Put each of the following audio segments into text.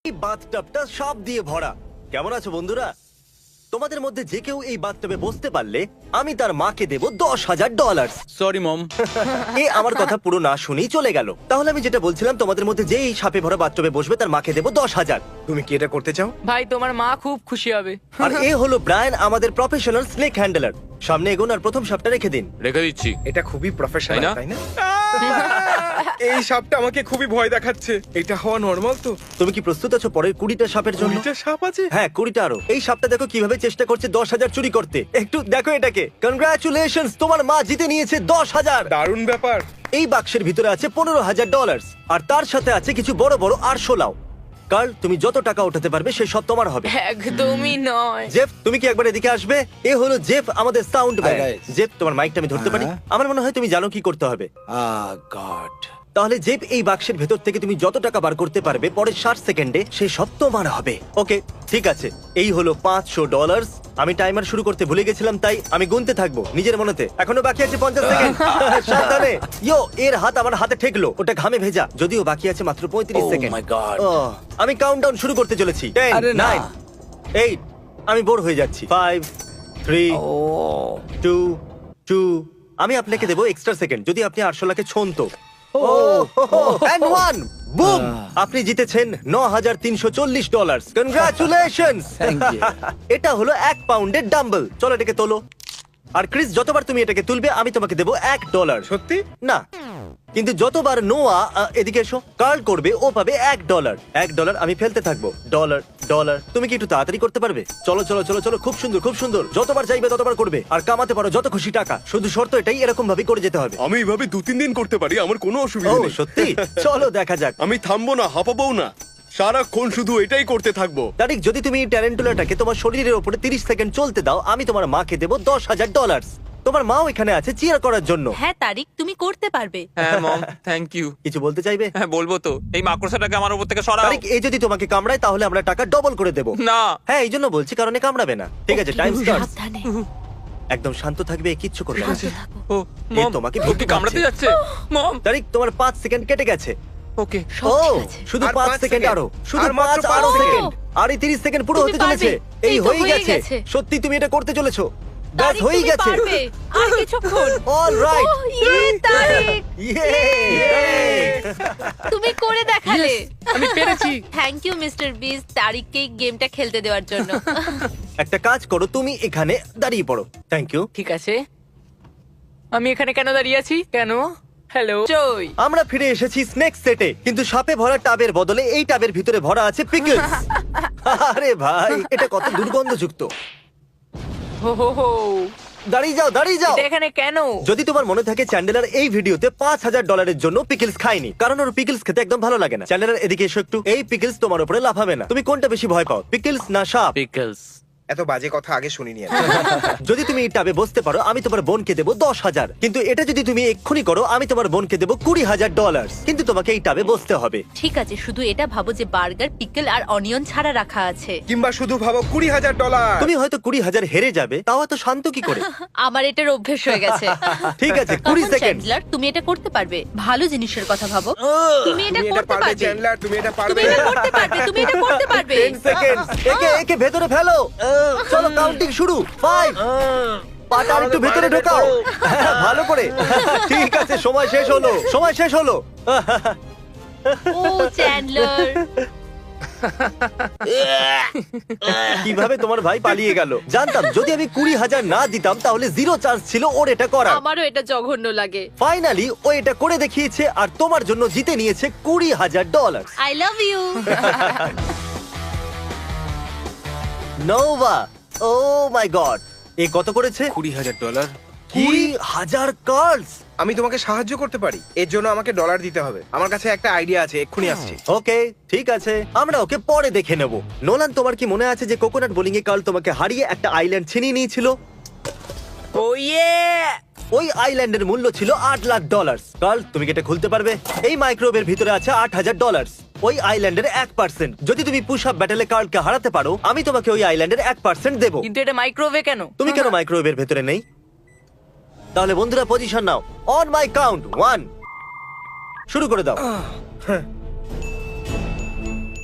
এই বাথটাবটা সব দিয়ে ভরা। কেমন আছো বন্ধুরা? তোমাদের মধ্যে যে কেউ এই বাথটাবে বসতে পারলে আমি তার মাকে দেব $10,000। Sorry mom. এ আমার কথা পুরো না শুনেই চলে গেল। তাহলে আমি যেটা বলছিলাম, তোমাদের মধ্যে যে এই সাপে ভরা বাথটাবে বসবে তার মাকে দেব 10,000। তুমি কি এটা করতে চাও? ভাই তোমার মা খুব খুশি হবে। আর এ হলো ব্রায়ান, আমাদের প্রফেশনাল স্নেক হ্যান্ডলার। সামনে এগোন আর প্রথম সাপটা রেখে দিন। রেখে দিচ্ছি। এটা খুবই প্রফেশনাল, তাই না? তাই না? এই সাপটা আমাকে খুবই ভয় দেখাচ্ছে। এটা হওয়া নরমাল তো? তুমি কি প্রস্তুত আছো পরের 20টা সাপের জন্য? এটা সাপ আছে? হ্যাঁ, 20টা আরো। এই সাপটা দেখো কিভাবে চেষ্টা করছে 10,000 চুরি করতে। একটু দেখো এটাকে। কনগ্রাচুলেশনস, তোমার মা জিতে নিয়েছে 10,000। দারুণ ব্যাপার। এই বাক্সের ভিতরে আছে $15,000 আর তার সাথে আছে কিছু বড় বড় আরশোলাও। কার্ল, তুমি যত টাকা উঠাতে পারবে সে সব তোমার হবে। একদমই নয়। জেফ, তুমি কি একবার এদিকে আসবে? এ হলো জেফ, আমাদের সাউন্ড ম্যান। guys. জেফ, তোমার মাইকটা আমি ধরতে পারি? আমার মনে হয় তুমি জানো কি করতে হবে। গড। তাহলে জেফ, এই বাক্সের ভেতর থেকে তুমি যত টাকা বার করতে পারবে পরের 60 সেকেন্ডে সে সব তোমার হবে। ওকে, ঠিক আছে। এই হলো $500। আমি টাইমার শুরু করতে ভুলে গেছিলাম, তাই আমি গুনতে থাকবো নিজের মনেতে। এখনো বাকি আছে 50 সেকেন্ড। সাবধানে। ইয়ো, এর হাত আমার হাতে ঠেকলো, ওটা ঘামে ভেজা। যদিও বাকি আছে মাত্র 35 Oh সেকেন্ড। my God. আমি কাউন্টডাউন শুরু করতে চলেছি। 10, আরে না। 9, 8। আমি বোর হয়ে যাচ্ছি। 5, 3, ও 2, 2। আমি আপনাকে দেবো এক্সট্রা সেকেন্ড যদি আপনি 800 লাখে ছন্ত। And one! Boom! আপনি জিতেছেন $9,340। কনগ্রাচুলেশনস! Thank you. এটা হলো 1 পাউন্ডের ডাম্বল। চলো এটাকে তোলো। আর ক্রিস, যতবার তুমি এটাকে তুলবে আমি তোমাকে দেবো $1। সত্যি? না, কিন্তু যতবার নোয়া এদিকে এসো কার্ল করবে ও পাবে $1। $1 আমি ফেলতে থাকবো। Dollar dollar. তুমি কি একটু তাড়াতাড়ি করতে পারবে? চলো চলো চলো চলো, খুব সুন্দর খুব সুন্দর। যতবার চাইবে ততবার করবে আর কামাতে পারো যত খুশি টাকা। শুধু শর্ত এটাই, এরকম ভাবে করে যেতে হবে। আমি এইভাবে 2-3 দিন করতে পারি, আমার কোনো ও অসুবিধা নেই। সত্যি? চলো দেখা যাক। আমি থামবো না, হাঁপাবো না, সারাক্ষণ শুধু এটাই করতে থাকবো। তারিক, যদি তুমি এই ট্যারেন্টুলাটাকে তোমার শরীরের উপরে 30 সেকেন্ড চলতে দাও, আমি তোমার মাকে দেবো $10,000। তোমার মাও এখানে আছে চিয়ার করার জন্য। হ্যাঁ তারিক, তুমি করতে পারবে। হ্যাঁ মম, থ্যাংক ইউ। কিছু বলতে চাইবে? হ্যাঁ বলবো তো, এই মাকড়সাটাকে আমার উপর থেকে সরাও। তারিক, এই যদি তোমাকে কামড়ায় তাহলে আমরা টাকা ডবল করে দেবো। না। হ্যাঁ, এই জন্য বলছি, কারণে কামড়াবে না। ঠিক আছে, টাইম স্টার্ট। সাবধানে। একদম শান্ত থাকবে, কিচ্ছু করবে না। শান্ত থাকো। ও এ মম, তোমাকে ওকে ভীতু কামড়াতে লাগছে। যাচ্ছে। মম, তারিক, তোমার 5 সেকেন্ড কেটে গেছে। ওকে। সব ও, ঠিক আছে। শুধু আর 5 5 সেকেন্ড সেকেন্ড। আরো। শুধু আর মাত্র 5 আরো 5 সেকেন্ড। আর এই 30 সেকেন্ড পুরো তুমি হতে চলেছে। পারবে। এই এই তো হয়ে হয়ে গেছে। গেছে। সত্যি তুমি এটা করতে চলেছো। ব্যাস তারিক, হয়ে তুমি গেছে। পারবে। আর কিছুক্ষণ। অলরাইট। তারিক, ইয়ে! তুমি করে দেখালে। আমি পেরেছি। থ্যাংক ইউ মিস্টার বিস, তারিককে এই গেমটা খেলতে দেওয়ার জন্য। একটা কাজ করো, তুমি এখানে দাঁড়িয়ে পড়ো। Thank you. ঠিক আছে, আমি এখানে কেন দাঁড়িয়ে আছি? কেন? হ্যালো জয়। আমরা ফিরে এসেছি স্নেক সেটে, কিন্তু সাপে ভরা টাবের বদলে এই টাবের ভিতরে ভরা আছে পিকলস। আরে ভাই, এটা কত দুর্গন্ধযুক্ত। হো হো হো। দাঁড়িয়ে যাও, দাঁড়িয়ে যাও। এটা এখানে কেন? যদি তোমার মনে থাকে, চ্যান্ডেলার এই ভিডিওতে $5,000 জন্য পিকলস খায়নি, কারণ ওর পিকলস খেতে একদম ভালো লাগে না। চ্যান্ডেলার, এদিকে এসো একটু। এই পিকলস তোমার উপরে লাফাবে না। তুমি কোনটা বেশি ভয় পাও, পিকলস না সাপ? পিকলস। এত বাজে কথা আগে শুনিনি আমি। যদি তুমি এই টাবে বসতে পারো, আমি তোমার বোনকে দেবো 10,000। কিন্তু এটা যদি তুমি এক্ষুনি করো, আমি তোমার বোনকে দেবো $20,000। কিন্তু তোমাকে এই টাবে বসতে হবে। ঠিক আছে, শুধু এটা ভাবো যে বার্গার, পিকল আর অনিয়ন ছাড়া রাখা আছে। কিংবা শুধু ভাবো $20,000। তুমি হয়তো 20,000 হেরে যাবে, তাও এত শান্ত কি করে? আমার এটার অভ্যেস হয়ে গেছে। ঠিক আছে, 20 তখন সেকেন্ড। চ্যান্ডলার, তুমি এটা করতে পারবে। ভালো জিনিসের কথা ভাবো। তুমি এটা তুমি এটা করতে পারবে পারবে। চ্যান্ডলার, তুমি এটা তুমি পারবে। এটা করতে পারবে। তুমি এটা করতে পারবে। 10 সেকেন্ড। একে একে ভেতরে ফেলো। চলো, কাউন্টিং শুরু। 5। পাটা একটু ভেতরে ঢোকাও। হ্যাঁ, ভালো করে। ঠিক আছে, সময় শেষ হলো, সময় শেষ হলো। ও চ্যান্ডলার, কিভাবে তোমার ভাই পালিয়ে গেল? জানতাম যদি আমি 20,000 না দিতাম তাহলে 0 চান্স ছিল ওর এটা করার। আমারও এটা জঘন্য লাগে। ফাইনালি ও এটা করে দেখিয়েছে আর তোমার জন্য জিতে নিয়েছে $20,000। I love you. Nova, oh my god, এ কত করেছে? $20,000। 20,000 কার্ডস। আমি তোমাকে সাহায্য করতে পারি, এর জন্য আমাকে ডলার দিতে হবে। আমার কাছে একটা আইডিয়া আছে, এক্ষুনি আসছি। ওকে, ঠিক আছে, আমরা ওকে পরে দেখে নেব। নোলান, তোমার কি মনে আছে যে কোকোনাট বোলিং এ কাল তোমাকে হারিয়ে একটা আইল্যান্ড ছিনিয়ে নিয়েছিল? ও ইয়ে। ওই আইল্যান্ডের মূল্য ছিল $8,00,000। কাল, তুমি কি এটা খুলতে পারবে? এই মাইক্রোওয়েভের ভিতরে আছে $8,000। ওই আইল্যান্ডের 1%। যদি তুমি পুশ আপ ব্যাটেলে কার্লকে হারাতে পারো, আমি তোমাকে ওই আইল্যান্ডের 1% দেবো। কিন্তু এটা মাইক্রোওয়েভে কেন? তুমি কেন মাইক্রোওয়েভের ভেতরে নেই? তাহলে বন্ধুরা, position now. On my count 1, শুরু করে দাও।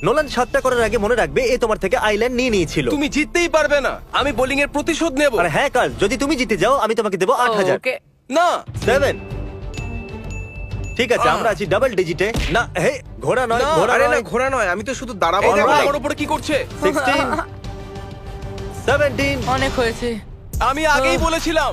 নোলান 7টা করার আগে মনে রাখবে এ তোমার থেকে আইল্যান্ড নিয়ে নিয়েছিল। তুমি জিততেই পারবে না, আমি বোলিং এর প্রতিশোধ নেব। আর হ্যাঁ কাল, যদি তুমি জিতে যাও আমি তোমাকে দেবো 8000। ওকে না 7। ঠিক আছে, আমরা আছি ডাবল ডিজিটে। না হে, ঘোড়া নয়, না, ঘোড়া আরে না, নয়। ঘোড়া নয়, আমি তো শুধু দাঁড়াবো। এই দেখো Alright. আমার উপরে কি করছে। 16, 17। অনেক হয়েছে। আমি আগেই বলেছিলাম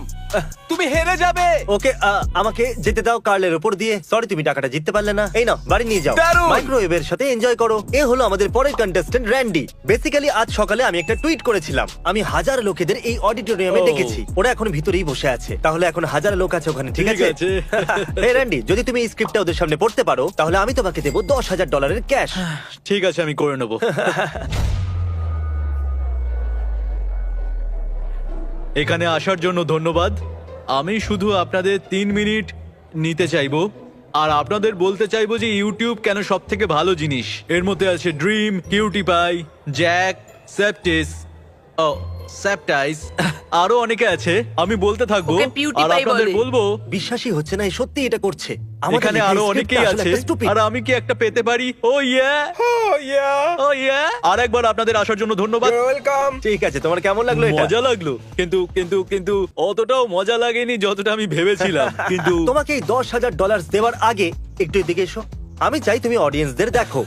তুমি হেরে যাবে। ওকে, আমাকে যেতে দাও কার্লের উপর দিয়ে। সরি, তুমি টাকাটা জিততে পারলে না। এই নাও, বাড়ি নিয়ে যাও। দারুণ! মাইক্রোওয়েভের সাথে এনজয় করো। এ হলো আমাদের পরের কন্টেস্ট্যান্ট র্যান্ডি। বেসিক্যালি আজ সকালে আমি একটা টুইট করেছিলাম, আমি 1000 লোকেদের এই অডিটোরিয়ামে ডেকেছি। ওরা এখন ভিতরেই বসে আছে। তাহলে এখন 1000 লোক আছে ওখানে, ঠিক আছে? এই র্যান্ডি, যদি তুমি এই স্ক্রিপ্টটা ওদের সামনে পড়তে পারো তাহলে আমি তোমাকে দেবো $10,000 ক্যাশ। ঠিক আছে, আমি করে নেব। এখানে আসার জন্য ধন্যবাদ। আমি শুধু আপনাদের 3 মিনিট নিতে চাইবো আর আপনাদের বলতে চাইবো যে ইউটিউব কেন সব থেকে ভালো জিনিস। এর মধ্যে আছে ড্রিম, কিউটি পাই, জ্যাক, সেপ্টিস, ও সেপ্টাইস, আরো অনেকে আছে। আমি বলতে থাকবো ওকে PewDiePie আর আপনাদের বলে। বলবো বিশ্বাসই হচ্ছে না, এই সত্যি এটা করছে। এখানে আরো অনেকেই আছে আর আমি কি একটা পেতে পারি? ও ইয়া, ও ইয়া। আরেকবার আপনাদের আসার জন্য ধন্যবাদ। ওয়েলকাম। ঠিক আছে, তোমার কেমন লাগলো এটা? মজা লাগলো, কিন্তু অতটাও মজা লাগেনি যতটা আমি ভেবেছিলাম। কিন্তু তোমাকে এই $10,000 দেওয়ার আগে একটু এদিকে এসো। আমি চাই তুমি অডিয়েন্সদের দেখো।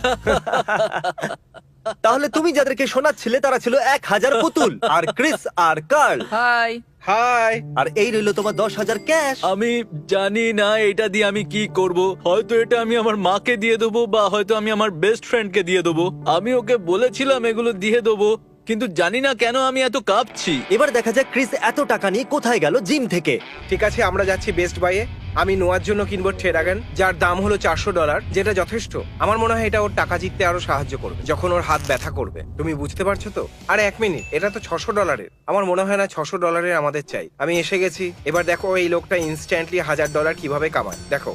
তাহলে তুমি যাদেরকে শোনাচ্ছিলে তারা ছিল 1000 পুতুল, আর ক্রিস আর কার্ল, হাই। হাই। আর এই রইলো তোমার 10,000 ক্যাশ। আমি জানি না এটা দিয়ে আমি কি করব। হয়তো এটা আমি আমার মাকে দিয়ে দেবো বা হয়তো আমি আমার বেস্ট ফ্রেন্ডকে দিয়ে দেবো। আমি ওকে বলেছিলাম এগুলো দিয়ে দেবো, কিন্তু জানি না কেন আমি এত কাঁপছি। এবার দেখা যাক ক্রিস এত টাকা নিয়ে কোথায় গেল জিম থেকে। ঠিক আছে, আমরা যাচ্ছি বেস্ট বাইয়ে। আমি নোয়ার জন্য কিনবো ট্রেডাগান, যার দাম হলো $400, যেটা যথেষ্ট। আমার মনে হয় এটা ওর টাকা জিততে আরো সাহায্য করবে যখন ওর হাত ব্যথা করবে। তুমি বুঝতে পারছো তো? আরে 1 মিনিট, এটা তো $600। আমার মনে হয় না $600 আমাদের চাই। আমি এসে গেছি। এবার দেখো এই লোকটা ইনস্ট্যান্টলি $1000 কিভাবে কামায়, দেখো।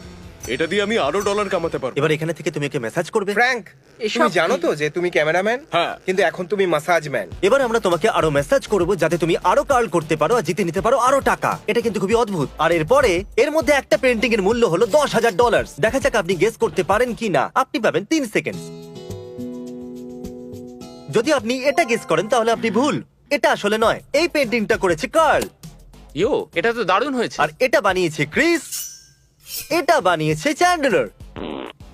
এটা দিয়ে আমি আরো ডলার কামাতে পারবো। এবার এখানে থেকে তুমি একে মেসেজ করবে। ফ্র্যাঙ্ক, এসব তুমি জানো কি? তো যে তুমি ক্যামেরাম্যান? হ্যাঁ। কিন্তু এখন তুমি মাসাজ ম্যান। এবার আমরা তোমাকে আরো মেসেজ করব যাতে তুমি আরো কার্ল করতে পারো আর জিতে নিতে পারো আরো টাকা। এটা কিন্তু খুবই অদ্ভুত। আর এরপরে এর মধ্যে একটা পেন্টিং এর মূল্য হলো $10,000। দেখা যাক আপনি গেস করতে পারেন কি না। আপনি পাবেন 3 সেকেন্ড। যদি আপনি এটা গেস করেন তাহলে আপনি ভুল। এটা আসলে নয়, এই পেন্টিংটা করেছে কার্ল, ইয়ো, এটা তো দারুণ হয়েছে। আর এটা বানিয়েছে ক্রিস, এটা বানিয়েছে চ্যান্ডলার।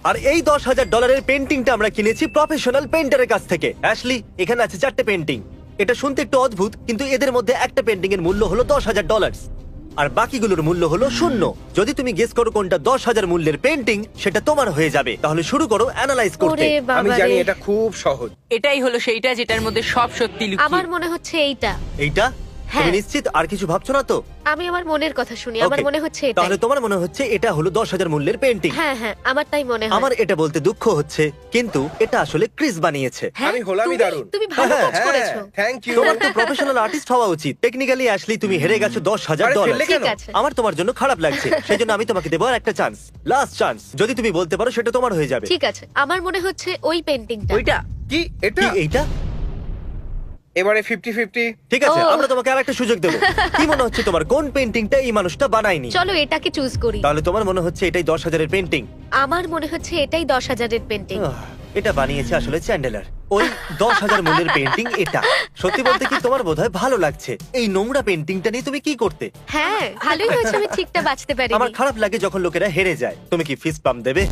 আর এই $10,000 পেন্টিংটা আমরা কিনেছি প্রফেশনাল পেন্টারের কাছ থেকে। অ্যাশলি, এখানে আছে 4টে পেন্টিং। এটা শুনতে একটু অদ্ভুত, কিন্তু এদের মধ্যে একটা পেন্টিং এর মূল্য হলো $10,000 আর বাকিগুলোর মূল্য হলো 0। যদি তুমি গেস করো কোনটা 10,000 মূল্যের পেন্টিং, সেটা তোমার হয়ে যাবে। তাহলে শুরু করো অ্যানালাইজ করতে। আমি জানি এটা খুব সহজ। এটাই হলো সেইটা যেটার মধ্যে সব সত্যি লুকিয়ে। আমার মনে হচ্ছে এইটা। এইটা? হ্যাঁ। তুমি নিশ্চিত? আর কিছু ভাবছো না তো? আমি আমার মনের কথা শুনি, আমার Okay. মনে হচ্ছে এটা। তাহলে তোমার মনে হচ্ছে এটা হলো 10,000 মূল্যের পেন্টিং। হ্যাঁ হ্যাঁ, আমার তাই মনে হয়। আমার এটা বলতে দুঃখ হচ্ছে, কিন্তু এটা আসলে ক্রিস বানিয়েছে। হ্যাঁ, আমি হলামই তুমি- দারুণ। তুমি ভালো হ্যাঁ, কাজ করেছো। Thank you. তোমার তো প্রফেশনাল আর্টিস্ট হওয়া উচিত। টেকনিক্যালি অ্যাশলি তুমি হেরে গেছো আরে $10,000। ফেললে কেন? ঠিক আছে। আমার তোমার জন্য খারাপ লাগছে, সেই জন্য আমি তোমাকে দেবো আর একটা চান্স, লাস্ট চান্স। যদি তুমি বলতে পারো সেটা তোমার হয়ে যাবে। ঠিক আছে, আমার মনে হচ্ছে ওই পেন্টিংটা। ওইটা কি এটা? কি এইটা? এবারে 50-50। ঠিক আছে, ও। আমরা তোমাকে আরেকটা সুযোগ দেবো। কি মনে হচ্ছে তোমার কোন পেন্টিংটা এই মানুষটা বানায়নি? চলো এটাকে চুজ করি। তাহলে তোমার মনে হচ্ছে এটাই 10,000 পেন্টিং? আমার মনে হচ্ছে এটাই 10,000 পেন্টিং। এটা বানিয়েছে আসলে চ্যান্ডেলার। ওই 10,000 মূল্যের পেন্টিং এটা। সত্যি বলতে কি তোমার বোধহয় ভালো লাগছে। এই নোংরা পেন্টিংটা নিয়ে তুমি কি করতে? হ্যাঁ, ভালোই হয়েছে আমি ঠিকটা বাঁচতে পারিনি। আমার খারাপ লাগে যখন লোকেরা হেরে যায়। তুমি কি ফিস্ট পাম্প দেবে?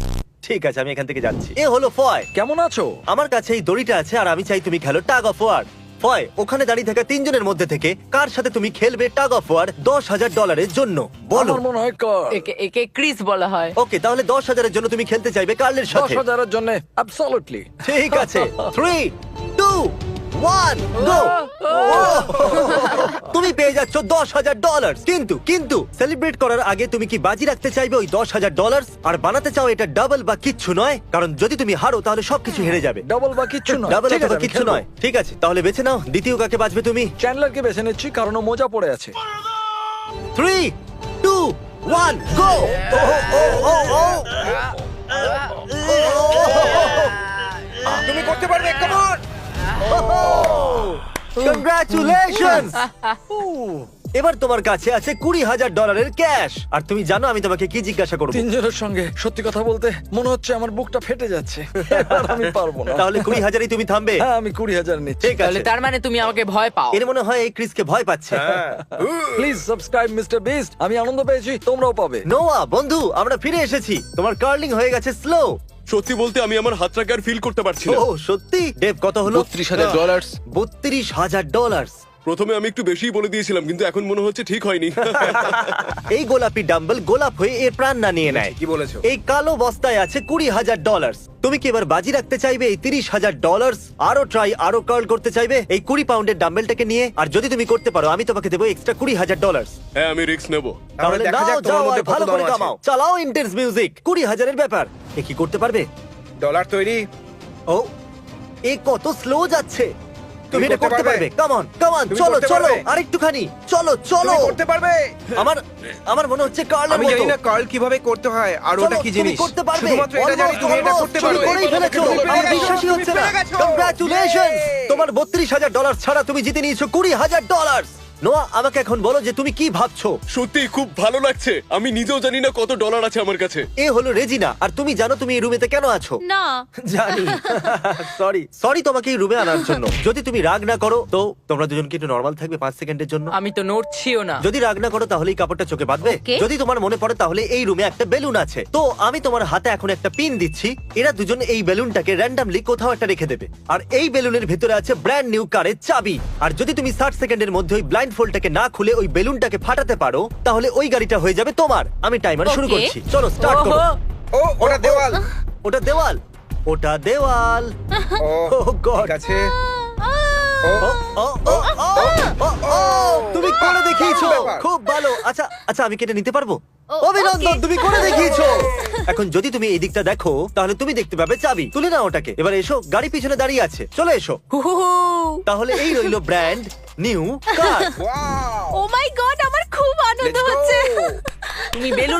ঠিক আছে, আমি এখান থেকে যাচ্ছি। এ হলো ফয়। কেমন আছো? আমার কাছে এই দড়িটা আছে আর আমি চাই তুমি খেলো টাগ অফ ওয়ার। ফয়, ওখানে দাঁড়িয়ে থাকা 3 জনের মধ্যে থেকে কার সাথে তুমি খেলবে টাগ অফ ওয়ার $10,000 জন্য? বলো। মনে হয় একে একে ক্রিস বলা হয়। ওকে, তাহলে 10,000 জন্য তুমি খেলতে চাইবে কার্লের সাথে? 10,000 জন্য অ্যাবসলিউটলি। ঠিক আছে, 3, 2, 1, গো। তুমি পেয়ে যাচ্ছ $10,000। কিন্তু সেলিব্রেট করার আগে তুমি কি বাজি রাখতে চাইবে ওই $10,000 আর বানাতে চাও এটা ডাবল বা কিচ্ছু নয়? কারণ যদি তুমি হারো তাহলে সবকিছু হেরে যাবে। ডাবল বা কিচ্ছু নয়। ডাবল অথবা কিচ্ছু নয়। ঠিক আছে, তাহলে বেছে নাও। দ্বিতীয় কাকে বাঁচবে তুমি? চ্যান্ডলারকে বেছে নিচ্ছি কারণ ও মোজা পড়ে আছে। 3, 2, 1, গো। তুমি করতে পারবে, কাম অন। Congratulations! এবার তোমার কাছে আছে $20,000 ক্যাশ। আর তুমি জানো আমি তোমাকে কি জিজ্ঞাসা করবো? তিনজনের সঙ্গে সত্যি কথা বলতে মনে হচ্ছে আমার বুকটা ফেটে যাচ্ছে। এবার আমি পারবো না। তাহলে 20,000ই তুমি থামবে? হ্যাঁ, আমি 20,000 নিচ্ছি। ঠিক তাহলে আছে। তার মানে তুমি আমাকে ভয় পাও। এর মনে হয় এই ক্রিসকে ভয় পাচ্ছে। Please subscribe mister beast. আমি আনন্দ পেয়েছি, তোমরাও পাবে। নোয়া বন্ধু, আমরা ফিরে এসেছি। তোমার কার্লিং হয়ে গেছে স্লো। সত্যি বলতে আমি আমার হাতটাকে আর ফিল করতে পারছি না। ও সত্যি? ডেভ কত হলো? $32,000 $32,000। প্রথমে আমি একটু বেশিই বলে দিয়েছিলাম, কিন্তু এখন মনে হচ্ছে ঠিক হয়নি। এই গোলাপি ডাম্বল গোলাপ হয়ে এর প্রাণ না নিয়ে নেয়। কি বলেছো? এই কালো বস্তায় আছে $20,000। তুমি কি এবার বাজি রাখতে চাইবে এই $30,000? আরো ট্রাই, আরো কার্ল করতে চাইবে এই 20 পাউন্ডের ডাম্বেলটাকে নিয়ে? আর যদি তুমি করতে পারো আমি তোমাকে দেবো এক্সট্রা $20,000। হ্যাঁ, আমি রিস্ক নেব। তাহলে দেখা নাও, যাক তোমার যাও মধ্যে আর কত ভালো দম করে আছে। কামাও। চালাও ইন্টেন্স মিউজিক। 20,000-এর ব্যাপার। এ কি করতে পারবে? ডলার তৈরি। ও, এ কত স্লো যাচ্ছে। তুমি এটা করতে করতে পারবে। পারবে। কাম অন, তুমি চলো করতে চলো, পারবে। আরেকটুখানি চলো চলো। তুমি করতে পারবে। আমার মনে হচ্ছে কার্লের আমি মতো। জানি না কার্ল কিভাবে করতে হয় আর চলো, ওটা কি তুমি জিনিস। করতে পারবে। শুধুমাত্র এটা জানি তুমি এটা করতে তুমি পারবে। করেই ফেলেছো। তুমি পেরে আমার গেছো, বিশ্বাসই তুমি হচ্ছে না। পেরে গেছো। কংগ্রাচুলেশনস। Yay! তোমার $32,000 ছাড়া তুমি জিতে নিয়েছো $20,000। নোয়া, আমাকে এখন বলো যে তুমি কি ভাবছো। সত্যি খুব ভালো লাগছে। আমি নিজেও জানি না কত ডলার আছে আমার কাছে। এ হলো রেজিনা, আর তুমি জানো তুমি এই রুমেতে কেন আছো? না জানি। সরি তোমাকে এই রুমে আনার জন্য। যদি তুমি রাগ না করো তো তোমরা দুজন কি একটু নর্মাল থাকবে 5 সেকেন্ডের জন্য? আমি তো নড়ছিও না। যদি রাগ না করো তাহলে এই কাপড়টা চোখে বাঁধবে। Okay. যদি তোমার মনে পড়ে তাহলে এই রুমে একটা বেলুন আছে। তো আমি তোমার হাতে এখন একটা পিন দিচ্ছি। এরা দুজন এই বেলুনটাকে র্যান্ডমলি কোথাও একটা রেখে দেবে। আর এই বেলুনের ভিতরে আছে ব্র্যান্ড নিউ কারের চাবি। আর যদি তুমি 60 সেকেন্ডের মধ্যে ওই ব্লাইন্ড ফোল্ডটাকে না খুলে ওই বেলুনটাকে ফাটাতে পারো তাহলে ওই গাড়িটা হয়ে যাবে তোমার। আমি টাইমার শুরু Okay. করছি। চলো স্টার্ট করো। ওহো, ও ওটা দেওয়াল। ওটা দেওয়াল। ওটা দেওয়াল। ও Oh God. ঠিক আছে। ও, ও, ও, ও, ও, ও, তুমি করে দেখিয়েছো। দারুণ ব্যাপার। খুব ভালো। আচ্ছা আচ্ছা, আমি কেটে নিতে পারবো? ও, অভিনন্দন, okay. তুমি করে দেখিয়েছো। এখন যদি তুমি এই দিকটা দেখো তাহলে তুমি দেখতে পাবে চাবি। তুলে নাও ওটাকে। এবার এসো, গাড়ি পিছনে দাঁড়িয়ে আছে, চলে এসো। হুহুহু। তাহলে এই রইলো brand new car. Wow. O my god, আমার খুব আনন্দ Let's go! হচ্ছে। তুমি বেলুন